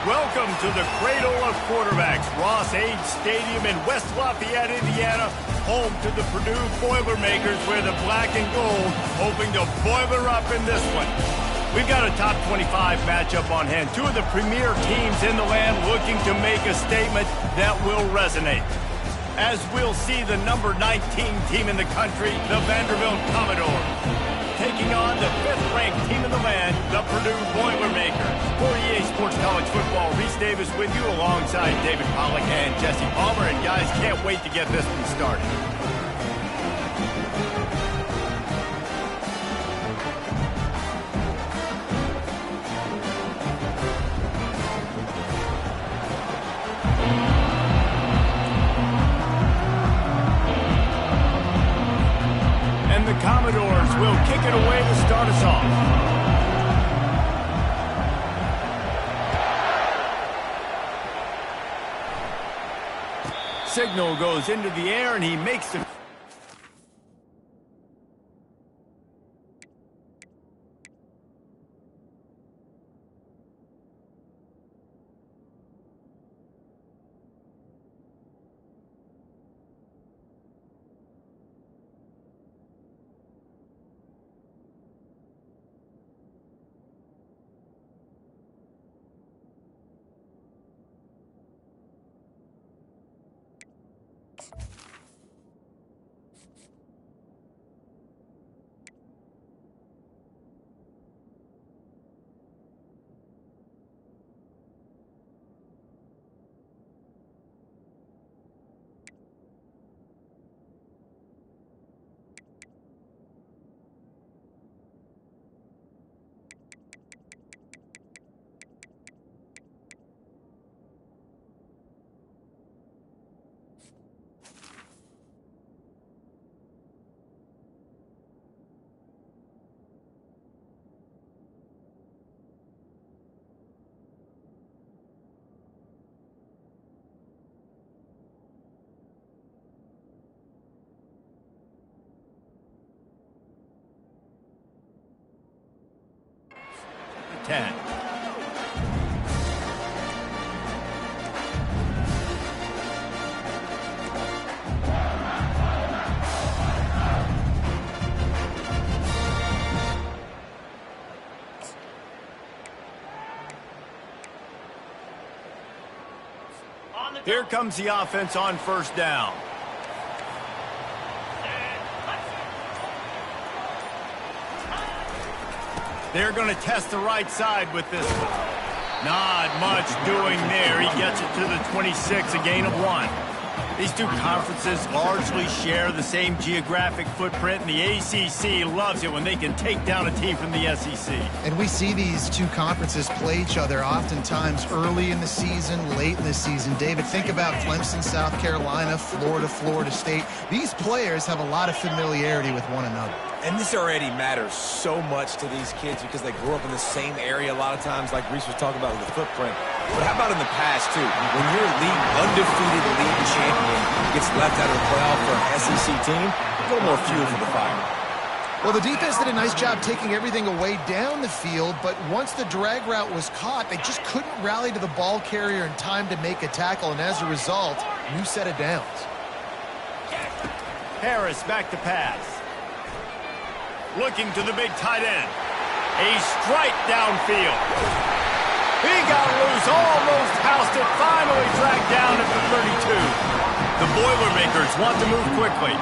Welcome to the cradle of quarterbacks, Ross-Ade Stadium in West Lafayette, Indiana, home to the Purdue Boilermakers, where the black and gold hoping to boiler up in this one. We've got a top 25 matchup on hand. Two of the premier teams in the land looking to make a statement that will resonate. As we'll see the number 19 team in the country, the Vanderbilt Commodores, taking on the 5th-ranked team in the land, the Purdue Boilermakers. For EA Sports College Football, Reese Davis with you alongside David Pollack and Jesse Palmer. And guys, can't wait to get this one started. The Commodores will kick it away to start us off. Signal goes into the air, and he makes the... Here comes the offense on first down. They're going to test the right side with this one. Not much doing there. He gets it to the 26, a gain of 1. These two conferences largely share the same geographic footprint, and the ACC loves it when they can take down a team from the SEC. And we see these two conferences play each other oftentimes early in the season, late in the season. David, think about Clemson, South Carolina, Florida, Florida State. These players have a lot of familiarity with one another. And this already matters so much to these kids because they grew up in the same area a lot of times, like Reese was talking about with the footprint. But how about in the past, too? When your undefeated league champion gets left out of the playoff for an SEC team, a little more fuel for the fire. Well, the defense did a nice job taking everything away down the field, but once the drag route was caught, they just couldn't rally to the ball carrier in time to make a tackle, and as a result, new set of downs. Harris back to pass. Looking to the big tight end. A strike downfield. He got loose, almost housed it, finally dragged down at the 32. The Boilermakers want to move quickly.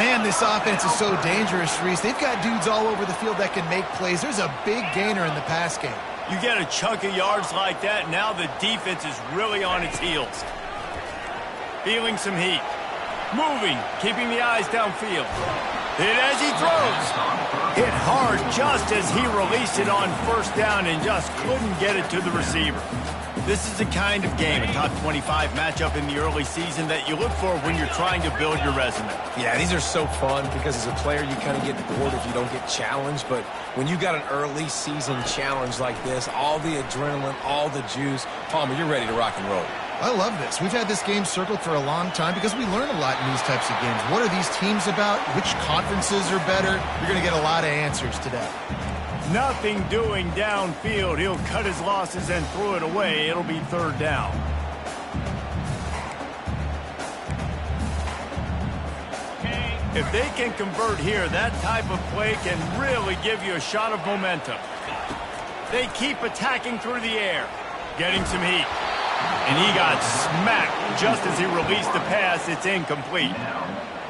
Man, this offense is so dangerous, Reese. They've got dudes all over the field that can make plays. There's a big gainer in the pass game. You get a chunk of yards like that, now the defense is really on its heels. Feeling some heat. Moving, keeping the eyes downfield. Hit as he throws. Hit hard just as he released it on first down and just couldn't get it to the receiver. This is the kind of game, a top 25 matchup in the early season, that you look for when you're trying to build your resume. Yeah, these are so fun because as a player you kind of get bored if you don't get challenged. But when you got an early season challenge like this, all the adrenaline, all the juice, Palmer, you're ready to rock and roll. I love this. We've had this game circled for a long time because we learn a lot in these types of games. What are these teams about? Which conferences are better? You're going to get a lot of answers today. Nothing doing downfield. He'll cut his losses and throw it away. It'll be third down. If they can convert here, that type of play can really give you a shot of momentum. They keep attacking through the air, getting some heat. And he got smacked just as he released the pass. It's incomplete.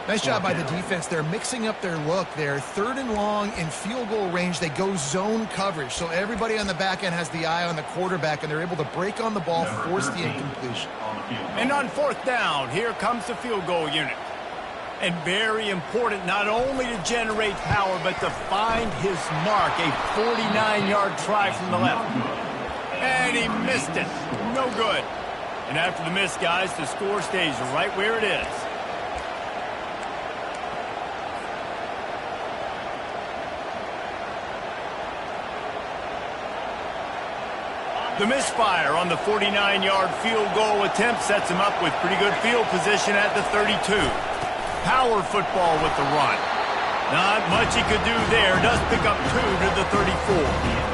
Nice job by the defense. They're mixing up their look. They're third and long in field goal range. They go zone coverage. So everybody on the back end has the eye on the quarterback, and they're able to break on the ball, force the incompletion. And on fourth down, here comes the field goal unit. And very important not only to generate power, but to find his mark. A 49-yard try from the left. And he missed it. No good. And after the miss, guys, the score stays right where it is. The misfire on the 49-yard field goal attempt sets him up with pretty good field position at the 32. Power football with the run. Not much he could do there. Does pick up 2 to the 34.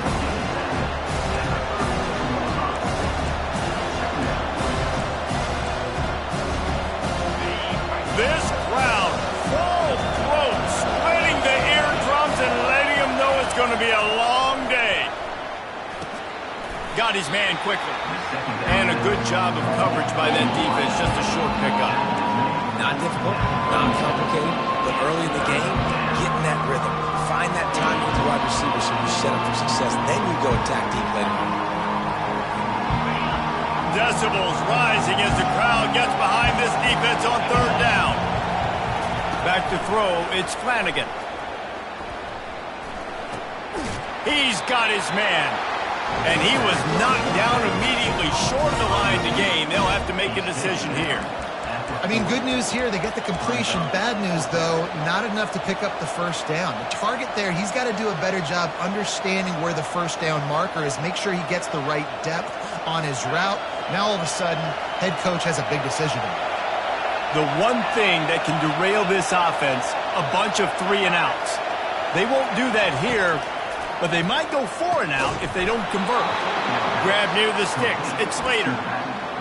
This crowd, full throat, splitting the eardrums and letting him know it's going to be a long day. Got his man quickly. And a good job of coverage by that defense. Just a short pickup. Not difficult, not complicated, but early in the game, get in that rhythm. Find that time with the wide receiver so you set up for success. Then you go attack deep later. Decibels rising as the crowd gets behind this defense on third down. Back to throw, it's Flanagan. He's got his man. And he was knocked down immediately short of the line to gain. They'll have to make a decision here. I mean, good news here, they get the completion. Bad news, though, not enough to pick up the first down. The target there, he's got to do a better job understanding where the first down marker is, make sure he gets the right depth on his route. Now, all of a sudden, head coach has a big decision to make. The one thing that can derail this offense, a bunch of 3 and outs. They won't do that here, but they might go 4 and out if they don't convert. Grab near the sticks. It's Slater.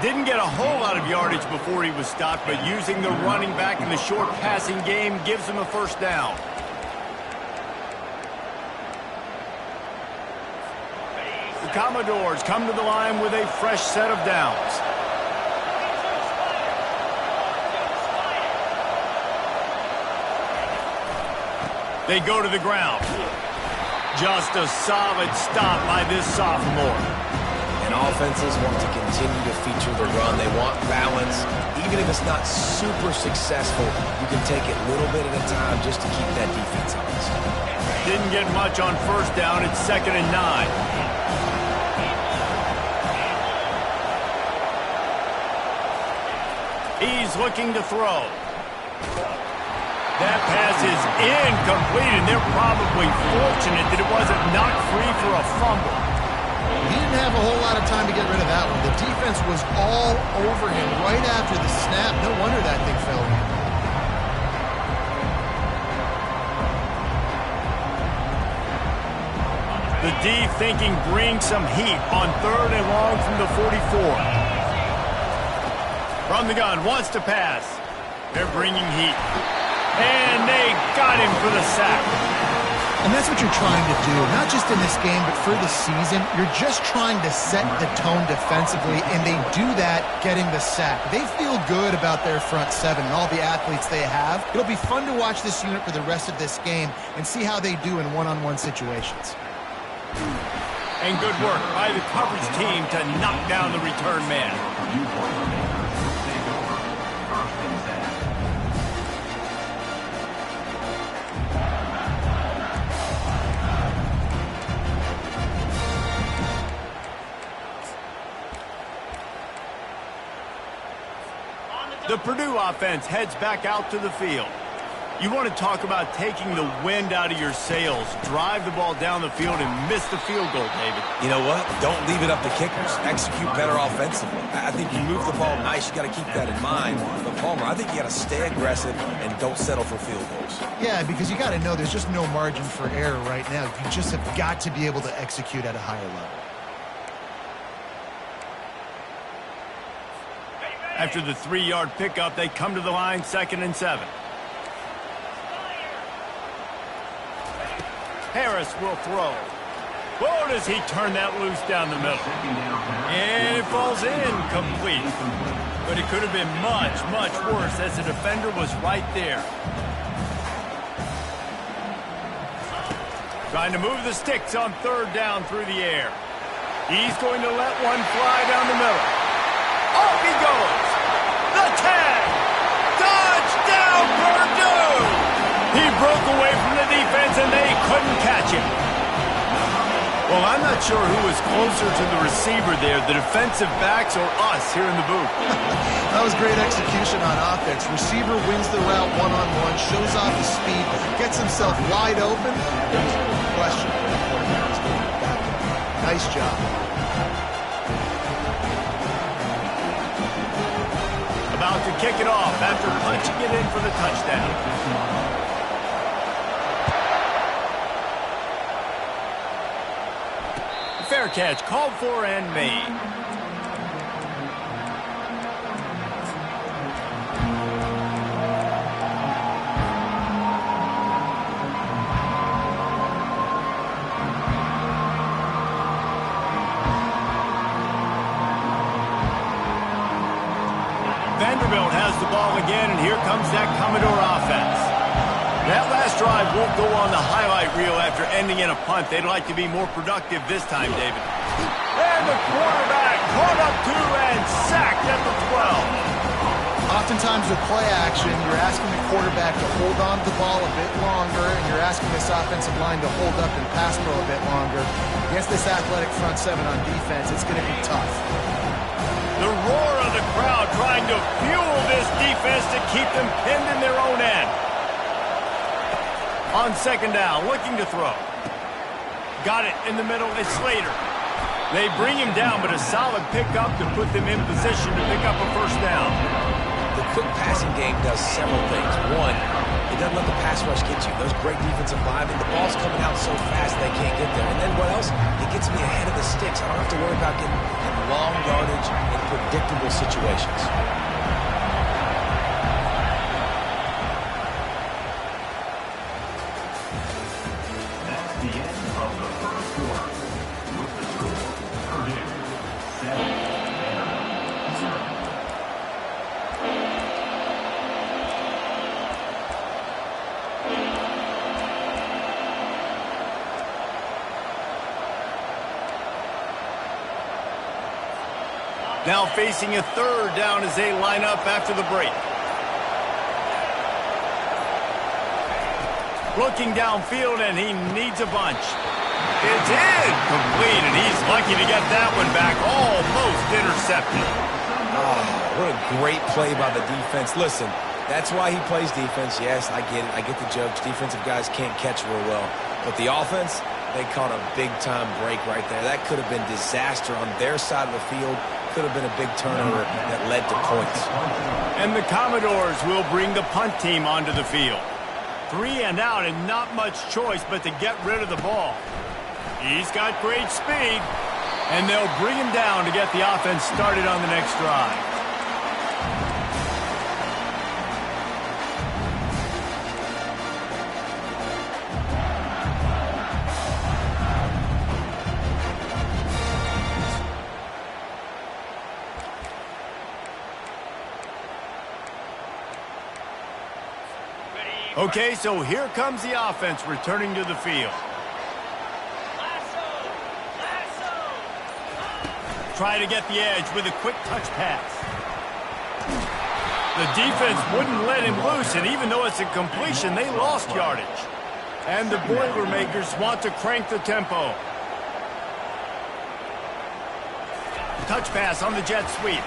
Didn't get a whole lot of yardage before he was stopped, but using the running back in the short passing game gives him a first down. The Commodores come to the line with a fresh set of downs. They go to the ground. Just a solid stop by this sophomore. And offenses want to continue to feature the run. They want balance. Even if it's not super successful, you can take it little bit at a time just to keep that defense honest. Didn't get much on first down. It's 2nd and 9. He's looking to throw. That pass is incomplete, and they're probably fortunate that it wasn't knocked free for a fumble. He didn't have a whole lot of time to get rid of that one. The defense was all over him right after the snap. No wonder that thing fell in. The D thinking bring some heat on 3rd and long from the 44. From the gun, wants to pass. They're bringing heat. And they got him for the sack. And that's what you're trying to do, not just in this game, but for the season. You're just trying to set the tone defensively, and they do that getting the sack. They feel good about their front 7 and all the athletes they have. It'll be fun to watch this unit for the rest of this game and see how they do in one-on-one situations. And good work by the coverage team to knock down the return man. The Purdue offense heads back out to the field. You want to talk about taking the wind out of your sails. Drive the ball down the field and miss the field goal, David. You know what? Don't leave it up to kickers. Execute better offensively. I think you move the ball nice. You got to keep that in mind. But, Palmer, I think you got to stay aggressive and don't settle for field goals. Yeah, because you got to know there's just no margin for error right now. You just have got to be able to execute at a higher level. After the 3-yard pickup, they come to the line, 2nd and 7. Harris will throw. Whoa, does he turn that loose down the middle. And it falls incomplete. But it could have been much, much worse as the defender was right there. Trying to move the sticks on 3rd down through the air. He's going to let one fly down the middle. Off he goes. The 10. Touchdown, Purdue! He broke away from the defense, and they couldn't catch him. Well, I'm not sure who was closer to the receiver there, the defensive backs or us here in the booth. That was great execution on offense. Receiver wins the route one-on-one, shows off his speed, gets himself wide open. Question. Nice job. About to kick it off after punching it in for the touchdown. Fair catch, called for and made. Vanderbilt has the ball again, and here comes that Commodore offense. That last drive won't go on the highlight reel after ending in a punt. They'd like to be more productive this time, David. And the quarterback caught up to and sacked at the 12. Oftentimes with play action, you're asking the quarterback to hold on to the ball a bit longer, and you're asking this offensive line to hold up and pass pro a bit longer. Against this athletic front 7 on defense, it's going to be tough. The roar of the crowd trying to fuel this defense to keep them pinned in their own end. On 2nd down, looking to throw. Got it in the middle, it's Slater. They bring him down, but a solid pickup to put them in position to pick up a 1st down. The quick passing game does several things. One, it doesn't let the pass rush get you. Those great defensive linemen, the ball's coming out so fast they can't get there. And then what else? It gets me ahead of the sticks. I don't have to worry about getting in long yardage in predictable situations. Now facing a 3rd down as they line up after the break. Looking downfield, and he needs a bunch. It's incomplete, and he's lucky to get that one back. Almost intercepted. Oh, what a great play by the defense. Listen, that's why he plays defense. Yes, I get it. I get the jokes. Defensive guys can't catch real well. But the offense, they caught a big-time break right there. That could have been disaster on their side of the field. Could have been a big turnover that led to points. And the Commodores will bring the punt team onto the field. 3 and out and not much choice but to get rid of the ball. He's got great speed, and they'll bring him down to get the offense started on the next drive. Okay, so here comes the offense returning to the field. Try to get the edge with a quick touch pass. The defense wouldn't let him loose, and even though it's a completion, they lost yardage. And the Boilermakers want to crank the tempo. Touch pass on the jet sweep.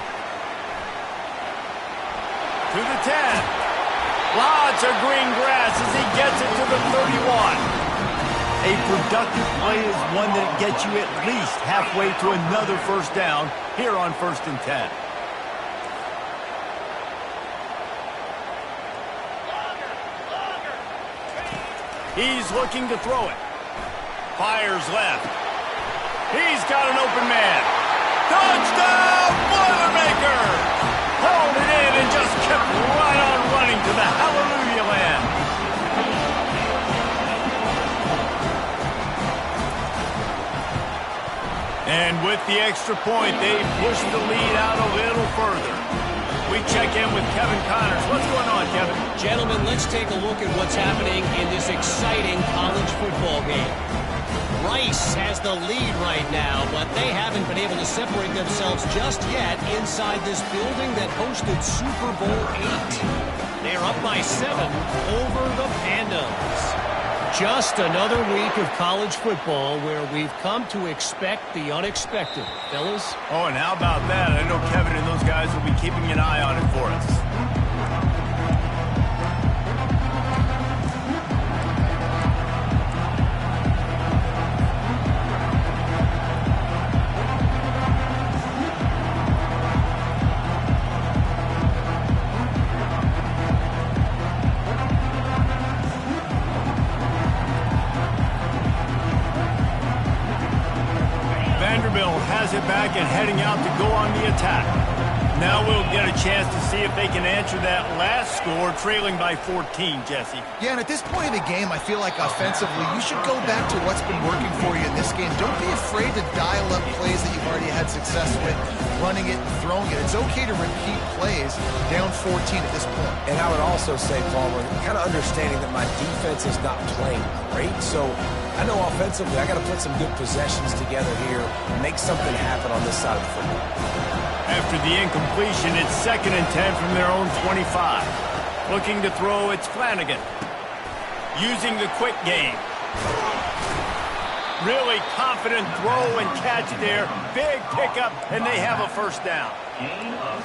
To the 10. Lots of green grass as he gets it to the 31. A productive play is one that gets you at least halfway to another first down here on 1st and 10. He's looking to throw it. Fires left. He's got an open man. Touchdown, Boilermakers! Hauled it in and just kept right on running to the hallelujah land. And with the extra point, they push the lead out a little further. We check in with Kevin Connors. What's going on, Kevin? Gentlemen, let's take a look at what's happening in this exciting college football game. Rice has the lead right now, but they haven't been able to separate themselves just yet inside this building that hosted Super Bowl VIII. They're up by 7 over the Pandas. Just another week of college football where we've come to expect the unexpected, fellas. Oh, and how about that? I know Kevin and those guys will be keeping an eye on it for us. Has it back and heading out to go on the attack. Now we'll get a chance to see if they can answer that last score, trailing by 14, Jesse. Yeah, and at this point in the game, I feel like offensively, you should go back to what's been working for you in this game. Don't be afraid to dial up plays that you've already had success with, running it and throwing it. It's okay to repeat plays down 14 at this point. And I would also say, Palmer, kind of understanding that my defense is not playing great, so I know offensively I got to put some good possessions together here and make something happen on this side of the football. After the incompletion, it's 2nd and 10 from their own 25. Looking to throw, it's Flanagan. Using the quick game. Really confident throw and catch there. Big pickup, and they have a first down.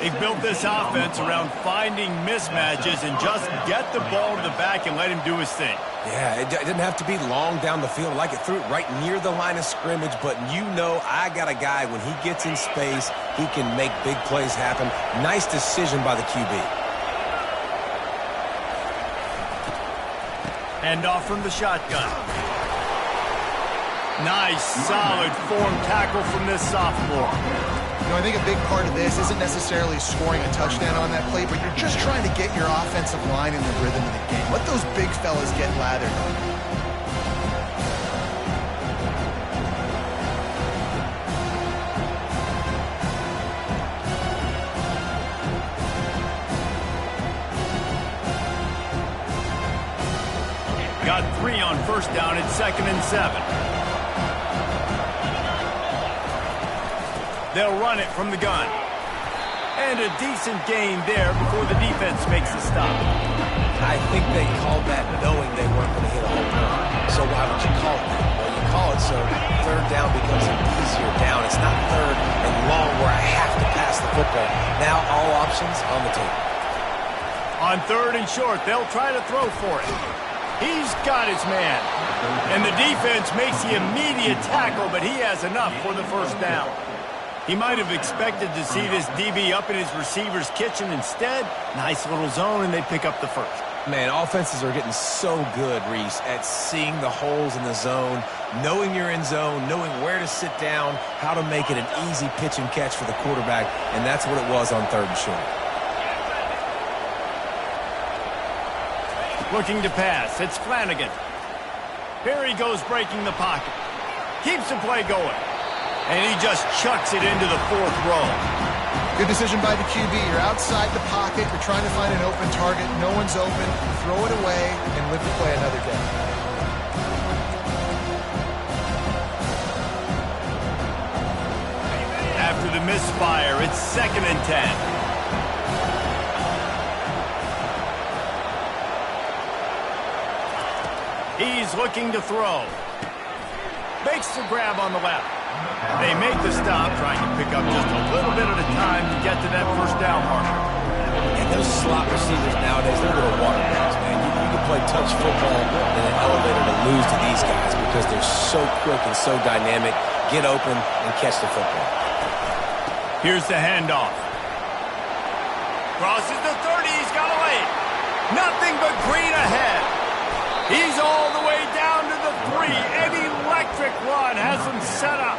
They built this offense around finding mismatches and just get the ball to the back and let him do his thing. Yeah, it didn't have to be long down the field. Like it threw it right near the line of scrimmage, but you know I got a guy, when he gets in space, he can make big plays happen. Nice decision by the QB. Hand off from the shotgun. Nice, solid form tackle from this sophomore. You know, I think a big part of this isn't necessarily scoring a touchdown on that play, but you're just trying to get your offensive line in the rhythm of the game. Let those big fellas get lathered. Got 3 on first down at 2nd and 7. They'll run it from the gun. And a decent gain there before the defense makes the stop. I think they called that knowing they weren't going to hit a home run. So why would you call it that? Well, you call it so 3rd down becomes an easier down. It's not 3rd and long where I have to pass the football. Now all options on the table. On 3rd and short, they'll try to throw for it. He's got his man. And the defense makes the immediate tackle, but he has enough for the first down. He might have expected to see this DB up in his receiver's kitchen. Instead, nice little zone, and they pick up the first. Man, offenses are getting so good, Reese, at seeing the holes in the zone, knowing you're in zone, knowing where to sit down, how to make it an easy pitch and catch for the quarterback, and that's what it was on 3rd and short. Looking to pass, it's Flanagan. Here he goes breaking the pocket. Keeps the play going. And he just chucks it into the 4th row. Good decision by the QB. You're outside the pocket. You're trying to find an open target. No one's open. Throw it away and live to play another day. After the misfire, it's 2nd and 10. He's looking to throw. Makes the grab on the left. They make the stop, trying to pick up just a little bit at a time to get to that first down marker. And those slot receivers nowadays, they're going to water down. play touch football in an elevator to lose to these guys because they're so quick and so dynamic. Get open and catch the football. Here's the handoff. Crosses the 30. He's got a lane. Nothing but green ahead. He's all the way down to the 3. An electric run has him set up.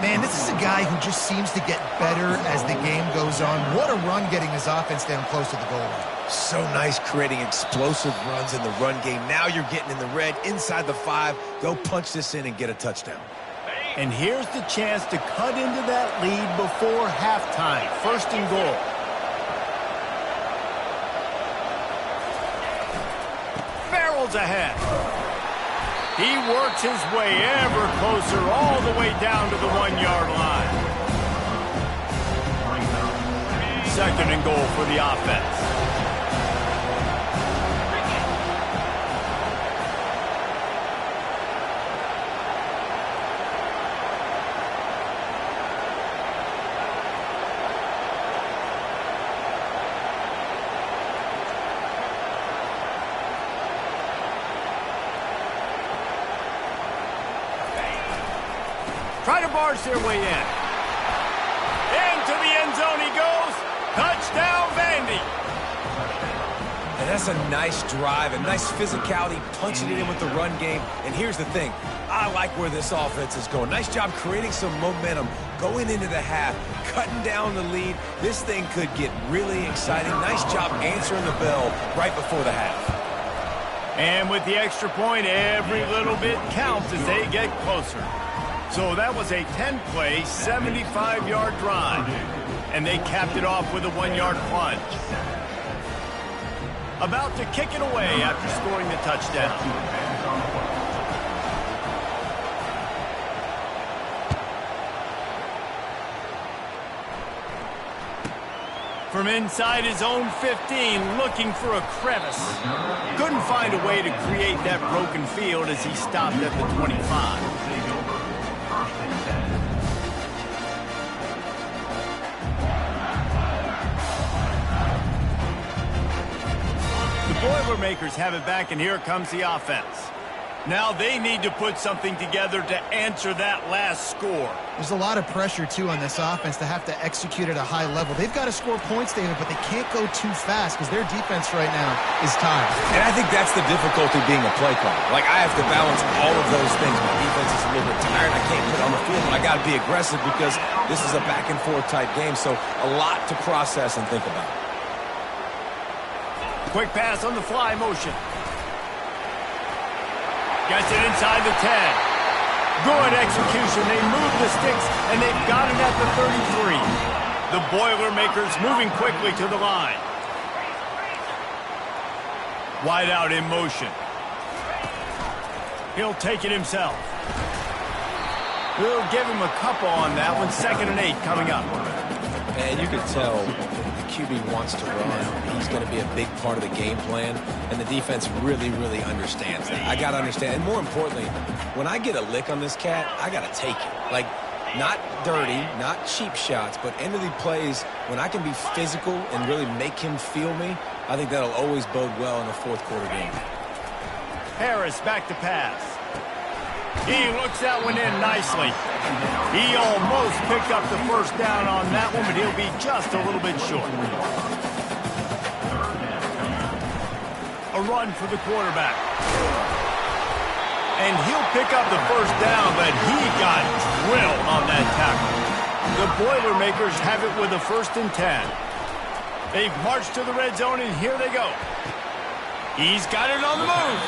Man, this is a guy who just seems to get better as the game goes on. What a run getting his offense down close to the goal line. So nice creating explosive runs in the run game. Now you're getting in the red inside the 5. Go punch this in and get a touchdown. And here's the chance to cut into that lead before halftime. First and goal. Farrell's ahead. He works his way ever closer all the way down to the 1-yard line. Second and goal for the offense. Try to barge their way in. Into the end zone he goes. Touchdown, Vandy. And that's a nice drive, a nice physicality, punching it in with the run game. And here's the thing. I like where this offense is going. Nice job creating some momentum, going into the half, cutting down the lead. This thing could get really exciting. Nice job answering the bell right before the half. And with the extra point, every little bit counts as they get closer. So that was a 10-play, 75-yard drive. And they capped it off with a 1-yard plunge. About to kick it away after scoring the touchdown. From inside his own 15, looking for a crevice. Couldn't find a way to create that broken field as he stopped at the 25. Boilermakers have it back, and here comes the offense. Now they need to put something together to answer that last score. There's a lot of pressure, too, on this offense to have to execute at a high level. They've got to score points, David, but they can't go too fast because their defense right now is tired. And I think that's the difficulty being a play caller. Like, I have to balance all of those things. My defense is a little bit tired. I can't put it on the field, but I got to be aggressive because this is a back-and-forth type game, so a lot to process and think about. Quick pass on the fly motion. Gets it inside the 10. Good execution. They move the sticks, and they've got it at the 33. The Boilermakers moving quickly to the line. Wide out in motion. He'll take it himself. We'll give him a couple on that one. 2nd and 8 coming up. And you can tell QB wants to run. He's going to be a big part of the game plan, and the defense really, really understands that. I got to understand, and more importantly, when I get a lick on this cat, I got to take it. Like, not dirty, not cheap shots, but end of the plays, when I can be physical and really make him feel me, I think that'll always bode well in a fourth-quarter game. Harris back to pass. He looks that one in nicely. He almost picked up the first down on that one, but he'll be just a little bit short. A run for the quarterback. And he'll pick up the first down, but he got drilled on that tackle. The Boilermakers have it with a 1st and 10. They've marched to the red zone, and here they go. He's got it on the move.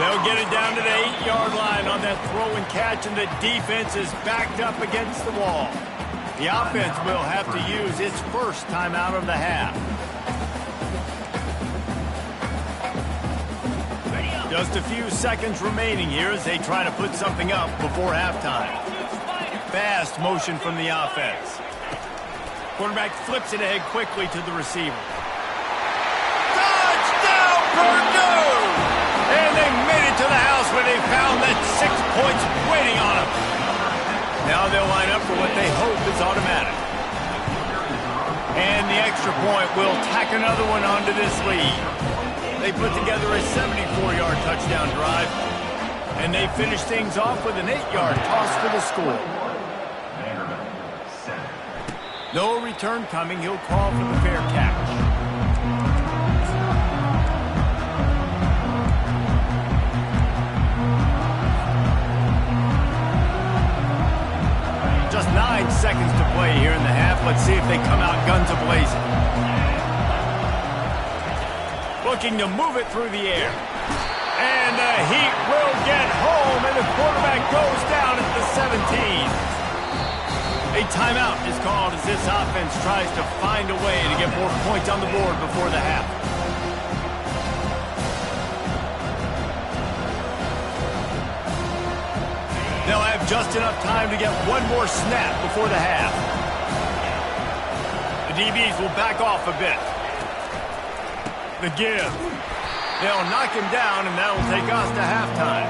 They'll get it down to the 8-yard line on that throw and catch, and the defense is backed up against the wall. The offense will have to use its first timeout of the half. Just a few seconds remaining here as they try to put something up before halftime. Fast motion from the offense. Quarterback flips it ahead quickly to the receiver. Purdue! And they made it to the house where they found that 6 points waiting on them. Now they'll line up for what they hope is automatic. And the extra point will tack another one onto this lead. They put together a 74-yard touchdown drive, and they finish things off with an 8-yard toss for the score. No return coming. He'll call for the fair catch. Just 9 seconds to play here in the half. Let's see if they come out guns a-blazing. Looking to move it through the air. And the Heat will get home, and the quarterback goes down at the 17. A timeout is called as this offense tries to find a way to get more points on the board before the half. They'll have just enough time to get one more snap before the half. The DBs will back off a bit. The give. They'll knock him down, and that'll take us to halftime.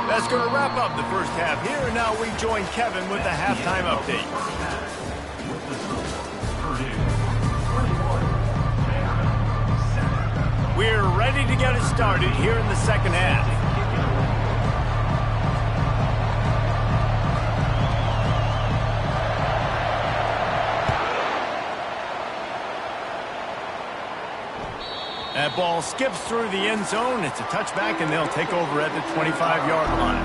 That's going to wrap up the first half here, and now we join Kevin with the halftime update. We're ready to get it started here in the second half. That ball skips through the end zone. It's a touchback, and they'll take over at the 25-yard line.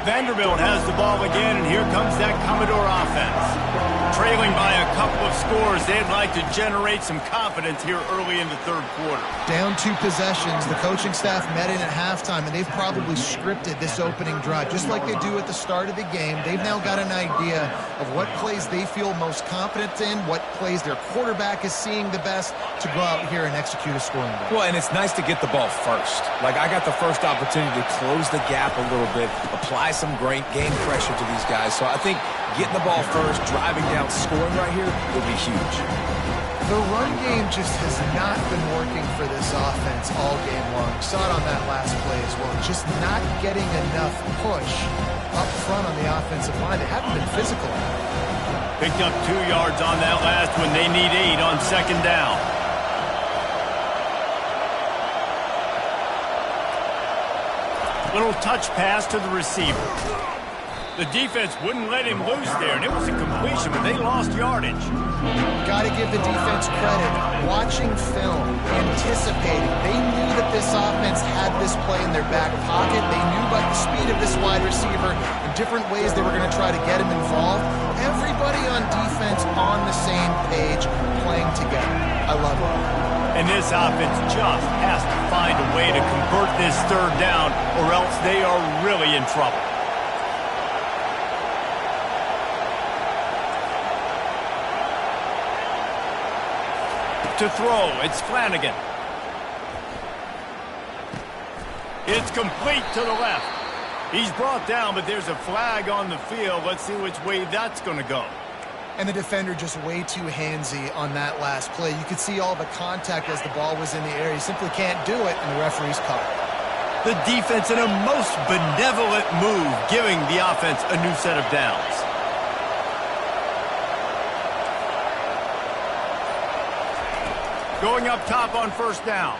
Vanderbilt has the ball again, and here comes that Commodore offense. Trailing by a couple of scores, they'd like to generate some confidence here early in the third quarter. Down 2 possessions, the coaching staff met in at halftime, and they've probably scripted this opening drive. Just like they do at the start of the game, they've now got an idea of what plays they feel most confident in, what plays their quarterback is seeing the best to go out here and execute a scoring drive. Well, and it's nice to get the ball first. Like, I got the first opportunity to close the gap a little bit, apply some great game pressure to these guys. So I think getting the ball first, driving down, scoring right here will be huge. The run game just has not been working for this offense all game long. We saw it on that last play as well. Just not getting enough push up front on the offensive line. They haven't been physical. Picked up 2 yards on that last one. They need 8 on second down. Little touch pass to the receiver. The defense wouldn't let him loose there, and it was a completion, but they lost yardage. Got to give the defense credit. Watching film, anticipating. They knew that this offense had this play in their back pocket. They knew about the speed of this wide receiver and different ways they were going to try to get him involved. Everybody on defense on the same page, playing together. I love it. And this offense just has to find a way to convert this third down, or else they are really in trouble. To throw, it's Flanagan. It's complete to the left. He's brought down, but there's a flag on the field. Let's see which way that's going to go. And the defender just way too handsy on that last play. You could see all the contact as the ball was in the air. He simply can't do it, and the referee's caught. The defense in a most benevolent move, giving the offense a new set of downs. Going up top on first down.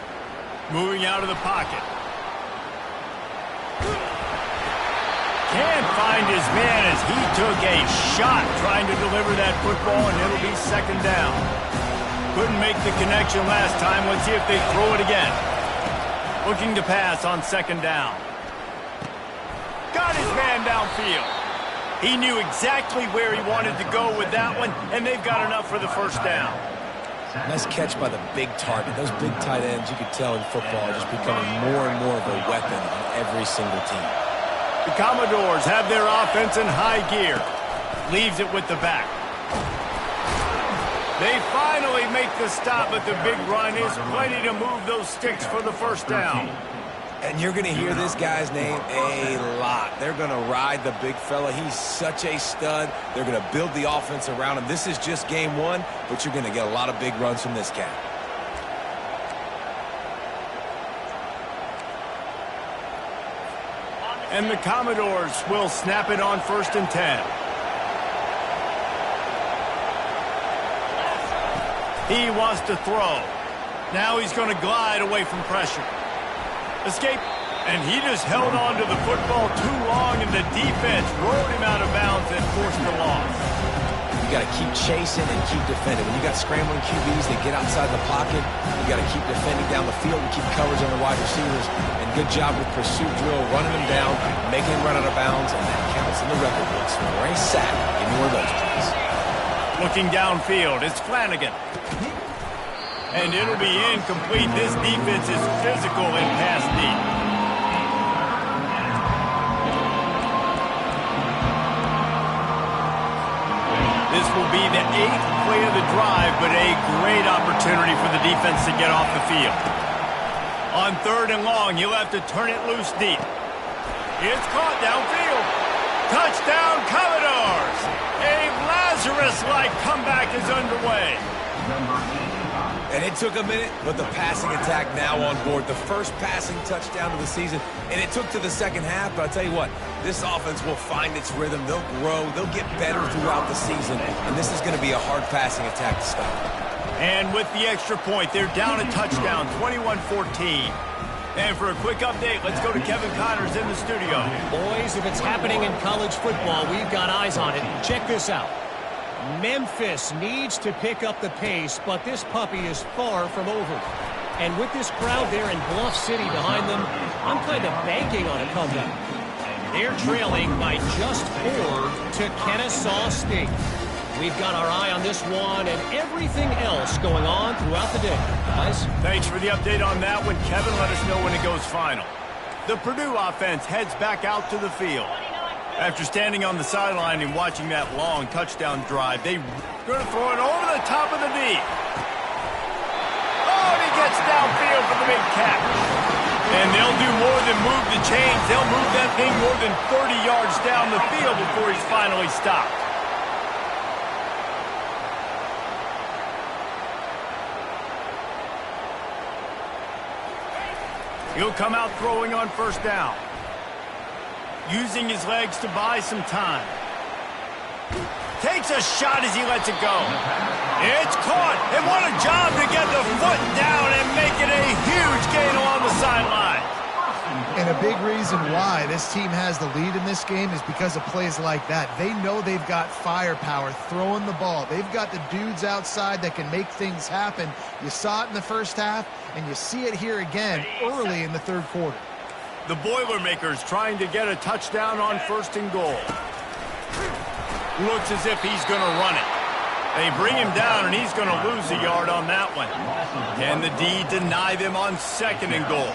Moving out of the pocket. Can't find his man as he took a shot trying to deliver that football, and it'll be second down. Couldn't make the connection last time. Let's see if they throw it again. Looking to pass on second down. Got his man downfield. He knew exactly where he wanted to go with that one, and they've got enough for the first down. Nice catch by the big target. Those big tight ends, you could tell in football, are just becoming more and more of a weapon on every single team. The Commodores have their offense in high gear. Leaves it with the back. They finally make the stop, but the big run is plenty to move those sticks for the first down. And you're going to hear this guy's name a lot. They're going to ride the big fella. He's such a stud. They're going to build the offense around him. This is just game one, but you're going to get a lot of big runs from this cat. And the Commodores will snap it on 1st and 10. He wants to throw. Now he's going to glide away from pressure. Escape, and he just held on to the football too long, and the defense rolled him out of bounds and forced the loss. You got to keep chasing and keep defending. When you got scrambling QBs that get outside the pocket, you got to keep defending down the field and keep coverage on the wide receivers. And good job with pursuit drill, running them down, making them run out of bounds, and that counts in the record books. For a sack, give me one of those, please. Looking downfield, it's Flanagan. And it'll be incomplete. This defense is physical and pass deep. This will be the 8th play of the drive, but a great opportunity for the defense to get off the field. On 3rd and long, he'll have to turn it loose deep. It's caught downfield. Touchdown, Commodores! A Lazarus-like comeback is underway. And it took a minute, but the passing attack now on board. The first passing touchdown of the season, and it took to the second half, but I'll tell you what, this offense will find its rhythm. They'll grow. They'll get better throughout the season, and this is going to be a hard passing attack to stop. And with the extra point, they're down a touchdown, 21-14. And for a quick update, let's go to Kevin Connors in the studio. Boys, if it's happening in college football, we've got eyes on it. Check this out. Memphis needs to pick up the pace, but this puppy is far from over. And with this crowd there in Bluff City behind them, I'm kind of banking on a comeback. They're trailing by just 4 to Kennesaw State. We've got our eye on this one and everything else going on throughout the day. Guys? Thanks for the update on that one. Kevin, let us know when it goes final. The Purdue offense heads back out to the field. After standing on the sideline and watching that long touchdown drive, they're going to throw it over the top of the knee. Oh, and he gets downfield for the big catch. And they'll do more than move the chains. They'll move that thing more than 30 yards down the field before he's finally stopped. He'll come out throwing on 1st down. Using his legs to buy some time. Takes a shot as he lets it go. It's caught. And what a job to get the foot down and make it a huge gain along the sideline. And a big reason why this team has the lead in this game is because of plays like that. They know they've got firepower throwing the ball. They've got the dudes outside that can make things happen. You saw it in the first half, and you see it here again early in the 3rd quarter. The Boilermakers trying to get a touchdown on 1st and goal. Looks as if he's going to run it. They bring him down, and he's going to lose a yard on that one. Can the D deny them on 2nd and goal?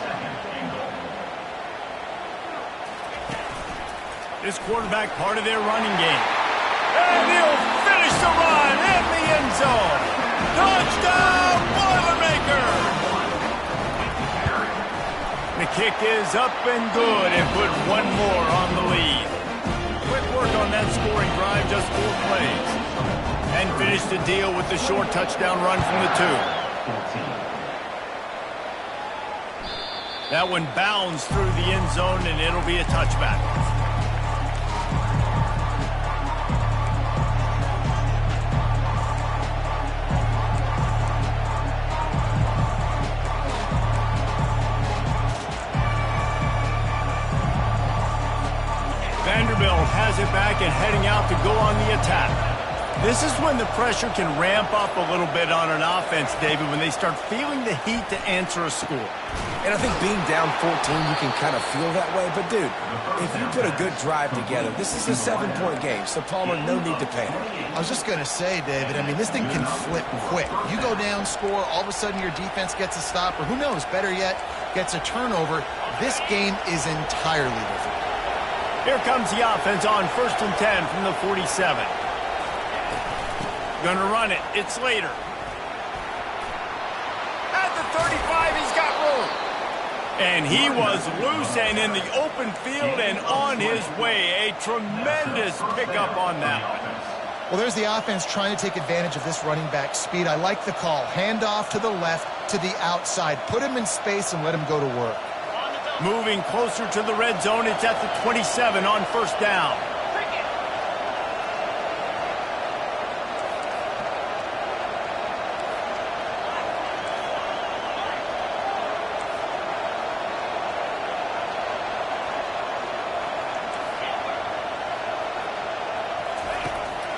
This quarterback part of their running game. And he'll finish the run in the end zone. Touchdown, Boilermakers! The kick is up and good and put one more on the lead. Quick work on that scoring drive, just 4 plays. And finish the deal with the short touchdown run from the 2. That one bounds through the end zone, and it'll be a touchback. Vanderbilt has it back and heading out to go on the attack. This is when the pressure can ramp up a little bit on an offense, David, when they start feeling the heat to answer a score. And I think being down 14, you can kind of feel that way. But, dude, if you put a good drive together, this is a 7-point game, so Palmer, no need to panic. I was just going to say, David, I mean, this thing can flip quick. You go down, score, all of a sudden your defense gets a stop, or who knows, better yet, gets a turnover. This game is entirely different. Here comes the offense on 1st and 10 from the 47. Gonna run it. It's Slater. At the 35, he's got room. And he was loose and in the open field and on his way. A tremendous pickup on that one. Well, there's the offense trying to take advantage of this running back speed. I like the call. Hand off to the left, to the outside. Put him in space and let him go to work. Moving closer to the red zone. It's at the 27 on first down.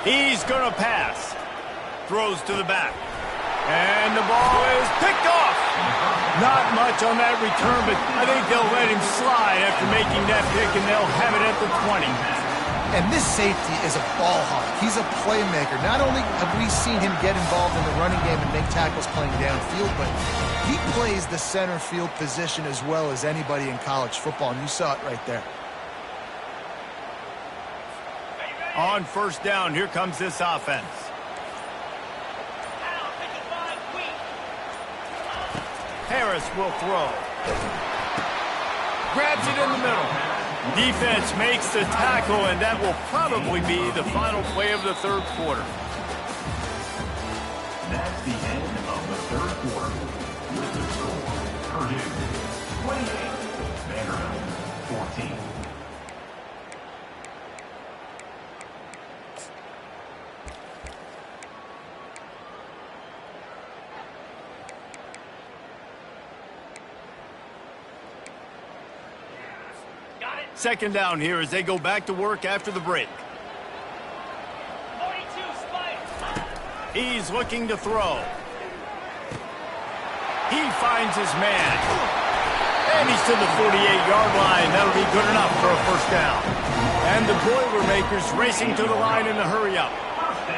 He's going to pass. Throws to the back. And the ball is picked off. Not much on that return, but I think they'll let him slide after making that pick, and they'll have it at the 20. And this safety is a ball hawk. He's a playmaker. Not only have we seen him get involved in the running game and make tackles playing downfield, but he plays the center field position as well as anybody in college football, and you saw it right there. On first down, here comes this offense. Harris will throw. Grabs it in the middle. Defense makes the tackle, and that will probably be the final play of the third quarter. That's the end of the third quarter. With the score, Purdue 28, Vanderbilt 14. Second down here as they go back to work after the break. 42 spike. He's looking to throw. He finds his man. And he's to the 48-yard line. That'll be good enough for a first down. And the Boilermakers racing to the line in the hurry-up.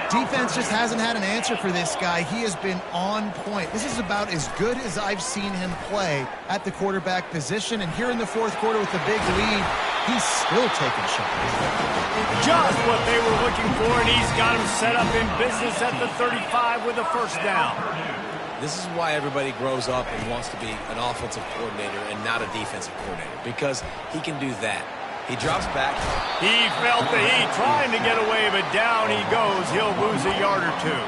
Defense just hasn't had an answer for this guy. He has been on point. This is about as good as I've seen him play at the quarterback position. And here in the fourth quarter with the big lead, he's still taking shots. Just what they were looking for, and he's got him set up in business at the 35 with a first down. This is why everybody grows up and wants to be an offensive coordinator and not a defensive coordinator, because he can do that. He drops back. He felt the heat trying to get away, but down he goes. He'll lose a yard or two.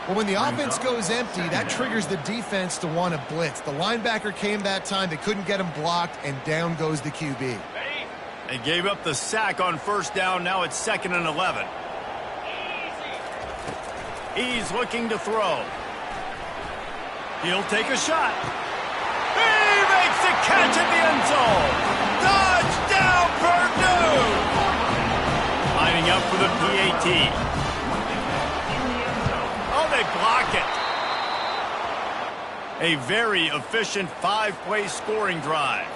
Well, when the offense goes empty, that triggers the defense to want to blitz. The linebacker came that time. They couldn't get him blocked, and down goes the QB. They gave up the sack on first down. Now it's 2nd and 11. He's looking to throw. He'll take a shot. He makes the catch in the end zone. Touchdown, Purdue! Lining up for the PAT. Oh, they block it. A very efficient 5-play scoring drive.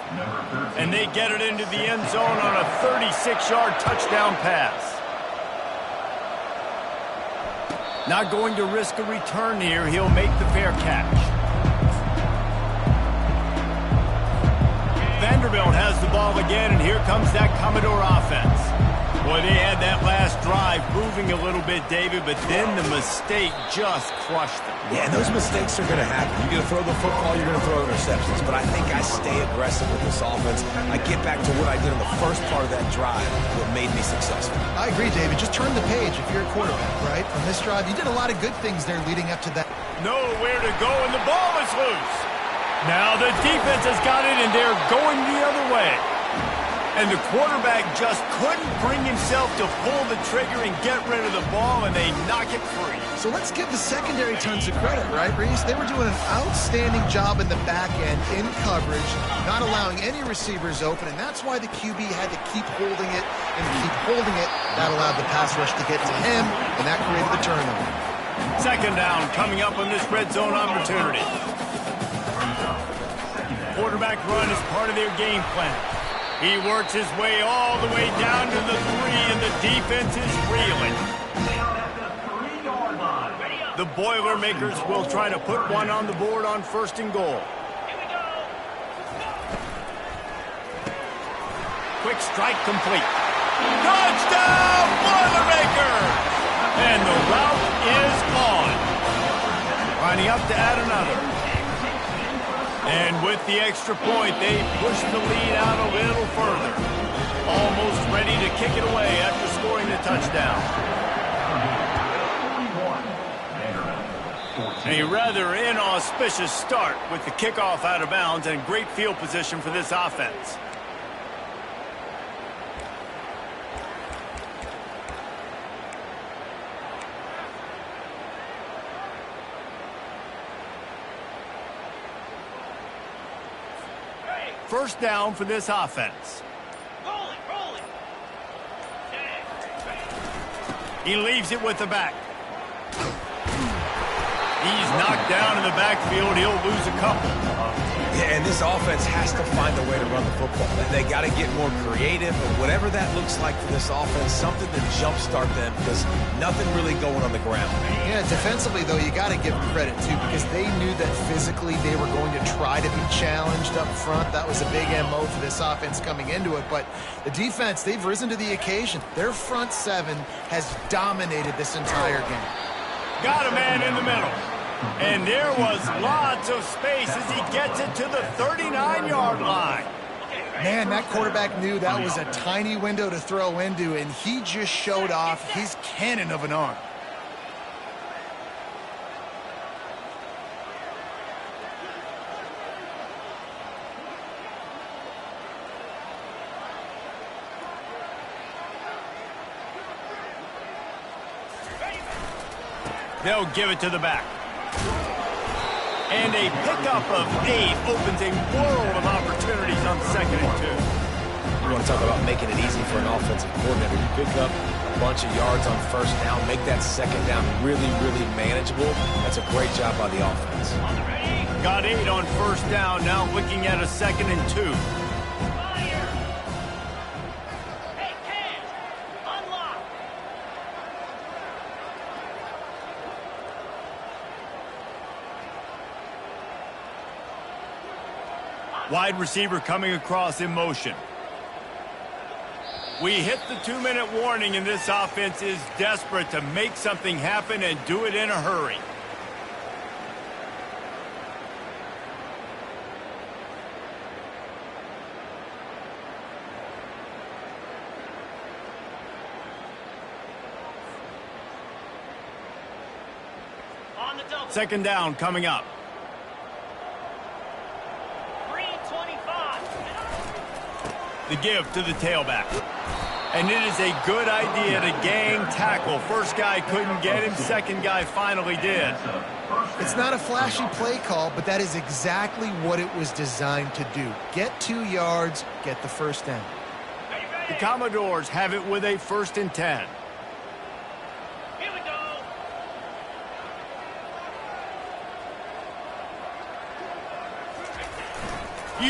And they get it into the end zone on a 36-yard touchdown pass. Not going to risk a return here. He'll make the fair catch. Vanderbilt has the ball again, and here comes that Commodore offense. Boy, they had that last drive moving a little bit, David, but then the mistake just crushed them. Yeah, and those mistakes are going to happen. You're going to throw the football, you're going to throw interceptions. But I think I stay aggressive with this offense. I get back to what I did in the first part of that drive, what made me successful. I agree, David. Just turn the page if you're a quarterback, right? On this drive, you did a lot of good things there leading up to that. Nowhere to go, and the ball is loose. Now the defense has got it, and they're going the other way. And the quarterback just couldn't bring himself to pull the trigger and get rid of the ball, and they knock it free. So let's give the secondary tons of credit, right, Reese? They were doing an outstanding job in the back end, in coverage, not allowing any receivers open, and that's why the QB had to keep holding it and keep holding it. That allowed the pass rush to get to him, and that created the turnover. Second down coming up on this red zone opportunity. Quarterback run is part of their game plan. He works his way all the way down to the 3, and the defense is reeling. The Boilermakers will try to put one on the board on 1st and goal. Quick strike complete. Touchdown, Boilermakers! And the route is on. Lining up to add another. And with the extra point, they push the lead out a little further. Almost ready to kick it away after scoring the touchdown. A rather inauspicious start with the kickoff out of bounds and great field position for this offense. First down for this offense. He leaves it with the back. He's knocked down in the backfield. He'll lose a couple. Yeah, and this offense has to find a way to run the football. They got to get more creative, and whatever that looks like for this offense, something to jumpstart them because nothing really going on the ground. Yeah, defensively, though, you got to give them credit, too, because they knew that physically they were going to try to be challenged up front. That was a big MO for this offense coming into it. But the defense, they've risen to the occasion. Their front seven has dominated this entire game. Got a man in the middle. And there was lots of space as he gets it to the 39-yard line. Man, that quarterback knew that was a tiny window to throw into, and he just showed off his cannon of an arm. They'll give it to the back. And a pickup of 8 opens a world of opportunities on 2nd and 2. You want to talk about making it easy for an offensive coordinator. You pick up a bunch of yards on first down, make that second down really, really manageable. That's a great job by the offense. Got 8 on first down, now looking at a 2nd and 2. Wide receiver coming across in motion. We hit the 2-minute warning, and this offense is desperate to make something happen and do it in a hurry. Second down coming up. The give to the tailback. And it is a good idea to gang tackle. First guy couldn't get him. Second guy finally did. It's not a flashy play call, but that is exactly what it was designed to do. Get 2 yards, get the first down. The Commodores have it with a 1st and 10. Here we go.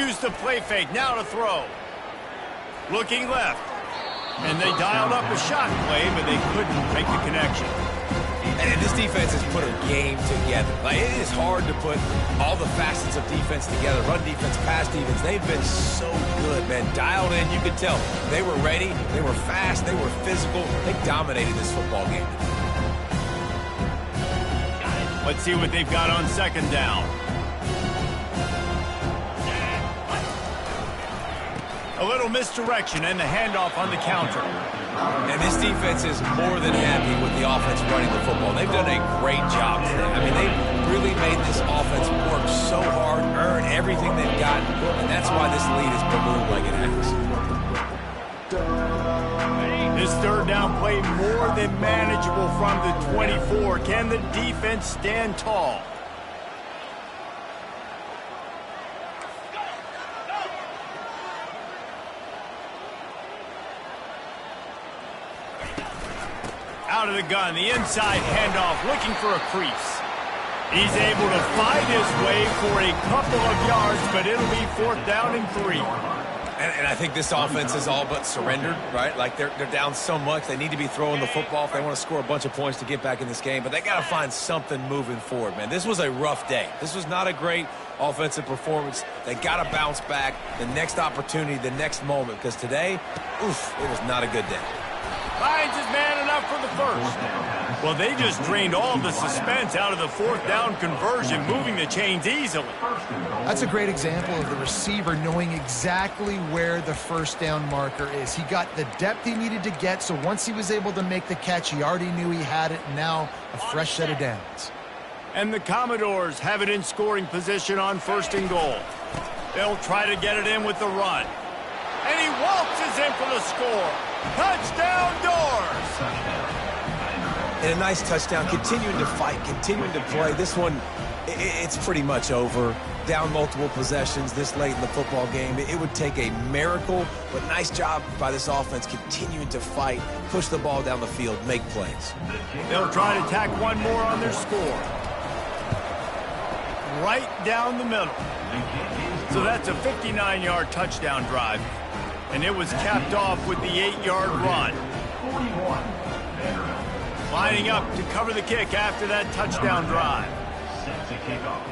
Use the play fake. Now to throw. Looking left. And they dialed up a shot play, but they couldn't make the connection. And this defense has put a game together. Like, it is hard to put all the facets of defense together. Run defense, pass defense. They've been so good, man. Dialed in, you could tell. They were ready. They were fast. They were physical. They dominated this football game. Let's see what they've got on second down. A little misdirection and the handoff on the counter. And this defense is more than happy with the offense running the football. They've done a great job today. I mean, they've really made this offense work so hard, earn everything they've got, and that's why this lead has ballooned like it has. This third down play more than manageable from the 24. Can the defense stand tall? Out of the gun, the inside handoff, looking for a crease. He's able to fight his way for a couple of yards, but it'll be 4th down and 3. And I think this offense is all but surrendered, right? Like, they're down so much. They need to be throwing the football if they want to score a bunch of points to get back in this game. But they got to find something moving forward, man. This was a rough day. This was not a great offensive performance. They got to bounce back the next opportunity, the next moment. Because today, oof, it was not a good day. Finds his man enough out for the first. Well, they just drained all the suspense out of the fourth down conversion, moving the chains easily. That's a great example of the receiver knowing exactly where the first down marker is. He got the depth he needed to get, so once he was able to make the catch, he already knew he had it, and now a fresh set of downs. And the Commodores have it in scoring position on 1st and goal. They'll try to get it in with the run. And he waltzes in for the score. Touchdown, Doors! And a nice touchdown, continuing to fight, continuing to play. This one, it's pretty much over. Down multiple possessions this late in the football game. It would take a miracle, but nice job by this offense continuing to fight, push the ball down the field, make plays. They'll try to tack one more on their score. Right down the middle. So that's a 59-yard touchdown drive. And it was capped off with the 8-yard run. Lining up to cover the kick after that touchdown drive. Set to kick off.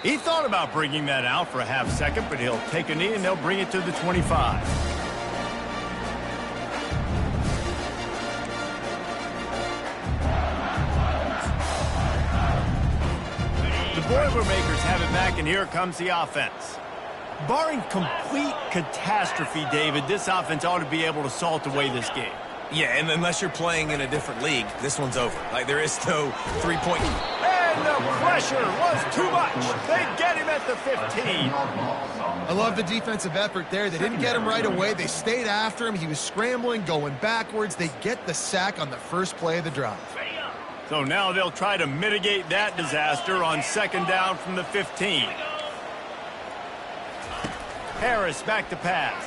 He thought about bringing that out for a half second, but he'll take a knee and they'll bring it to the 25. The Boilermakers have it back, and here comes the offense. Barring complete catastrophe, David, this offense ought to be able to salt away this game. Yeah, and unless you're playing in a different league, this one's over. Like, there is no three-point. And the pressure was too much. They get him at the 15. I love the defensive effort there. They didn't get him right away. They stayed after him. He was scrambling, going backwards. They get the sack on the first play of the drive. So now they'll try to mitigate that disaster on 2nd down from the 15. Harris back to pass.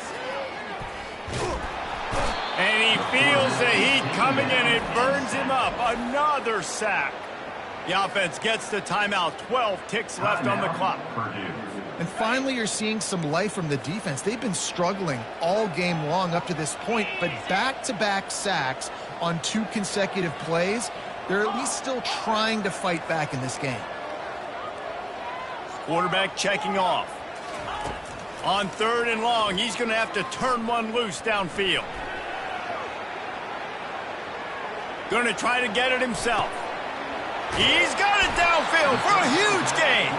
And he feels the heat coming in. It burns him up. Another sack. The offense gets the timeout. 12 ticks left on the clock. And finally, you're seeing some life from the defense. They've been struggling all game long up to this point, but back-to-back sacks on 2 consecutive plays, they're at least still trying to fight back in this game. Quarterback checking off. On 3rd and long, he's going to have to turn one loose downfield. Going to try to get it himself. He's got it downfield for a huge gain.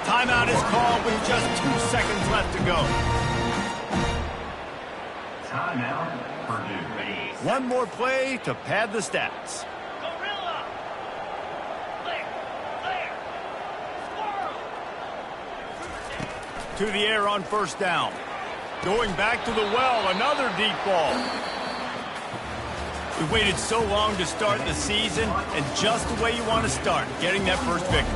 Timeout is called with just 2 seconds left to go. Timeout, Purdue. One more play to pad the stats. Gorilla. Clear. Squirrel. To the air on 1st down. Going back to the well, another deep ball. We waited so long to start the season, and just the way you want to start, getting that first victory.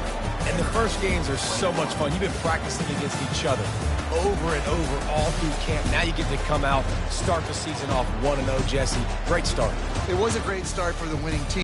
And the first games are so much fun. You've been practicing against each other over and over all through camp. Now you get to come out, start the season off 1-0, Jesse. Great start. It was a great start for the winning team.